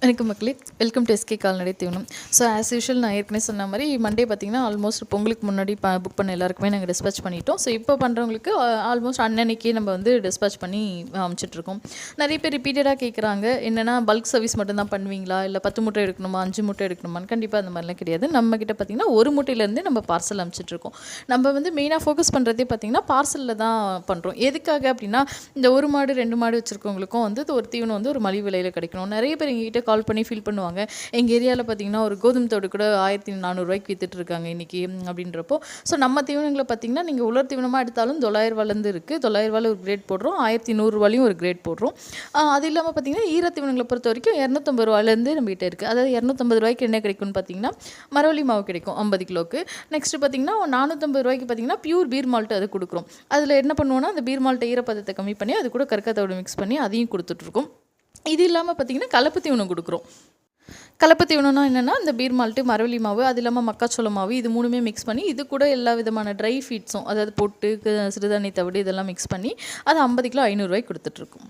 வணக்கம் மக்களே, welcome to SK கால்நடை தீவனம். ஸோ ஆஸ் யூஷுவல் நான் ஏற்கனவே சொன்ன மாதிரி மண்டே பார்த்திங்கன்னா ஆல்மோஸ்ட் பொங்கலுக்கு முன்னாடி புக் பண்ண எல்லாருக்குமே நாங்கள் டிஸ்பேச் பண்ணிட்டோம். ஸோ இப்போ பண்ணுறவங்களுக்கு ஆல்மோஸ்ட் அன்னன்னைக்கே நம்ம வந்து டிஸ்பேச் பண்ணி அனுப்பிச்சிட்ருக்கோம். நிறைய பேர் ரிப்பீட்டடாக கேட்குறாங்க, என்னென்னா பல்க் சர்வீஸ் மட்டும்தான் பண்ணுவீங்களா, இல்லை 10 மூட்டை எடுக்கணுமா, 5 மூட்டை எடுக்கணுமான்னு. கண்டிப்பாக அந்த மாதிரிலாம் கிடையாது. நம்மக்கிட்ட பார்த்திங்கன்னா ஒரு மூட்டையிலேருந்தே நம்ம பார்சல் அனுப்பிச்சிட்ருக்கோம். நம்ம வந்து மெயினாக ஃபோக்கஸ் பண்ணுறதே பார்த்திங்கன்னா பார்சலில் தான் பண்ணுறோம். எதுக்காக அப்படின்னா, இந்த 1 மாடு 2 மாடு வச்சுருக்கவங்களுக்கும் வந்து ஒரு தீவனம் வந்து ஒரு மலிவு விலையில் கிடைக்கணும். நிறைய பேர் எங்ககிட்ட கால் பண்ணி ஃபீல் பண்ணுவாங்க, எங்கள் ஏரியாவில் பார்த்திங்கன்னா ஒரு கோதுமை தோடு கூட 1400 வித்துட்டு இருக்காங்க இன்றைக்கி அப்படின்றப்போ. ஸோ நம்ம தீவனங்களை பார்த்திங்கன்னா நீங்கள் உலர் தீவனமாக எடுத்தாலும் 900 ரூபாயிலேருந்து இருக்குது. 900 ரூபாயில் ஒரு கிரேட் போடுறோம், 1100 ரூபாயிலையும் ஒரு கிரேட் போடுறோம். அது இல்லாமல் பார்த்திங்கன்னா ஈர தீவனங்களை பொறுத்த வரைக்கும் 250 ரூபாயிலேருந்து நம்மகிட்ட இருக்குது. அதாவது 250 ரூபாய்க்கு என்ன கிடைக்கும்னு பார்த்திங்கன்னா மரவள்ளி மாவு கிடைக்கும் 50 கிலோக்கு. நெக்ஸ்ட்டு பார்த்திங்கன்னா 450 ரூபாய்க்கு பார்த்திங்கன்னா பியூர் பீர் மால்ட்டு அது கொடுக்குறோம். அதில் என்ன பண்ணுவோன்னா, அந்த பீர் மால்ட்டை ஈரப்பதத்தை கம்மி பண்ணி அது கூட கற்கத்தோடு மிக்ஸ் பண்ணி அதையும் கொடுத்துட்ருக்கோம். இது இல்லாமல் பார்த்திங்கன்னா கலப்பு தீவனம் கொடுக்குறோம். கலப்பு தீவனம்னா என்னென்னா, இந்த பீர் மால்ட்டு, மரவள்ளி மாவு, அது இல்லாமல் மக்காச்சோள மாவு, இது 3மே மிக்ஸ் பண்ணி இது கூட எல்லா விதமான ட்ரை ஃபீட்ஸும், அதாவது பொட்டு, சிறுதானிய தவிடு இதெல்லாம் மிக்ஸ் பண்ணி அது 50 கிலோ 500 ரூபாய்க்கு கொடுத்துட்ருக்கோம்.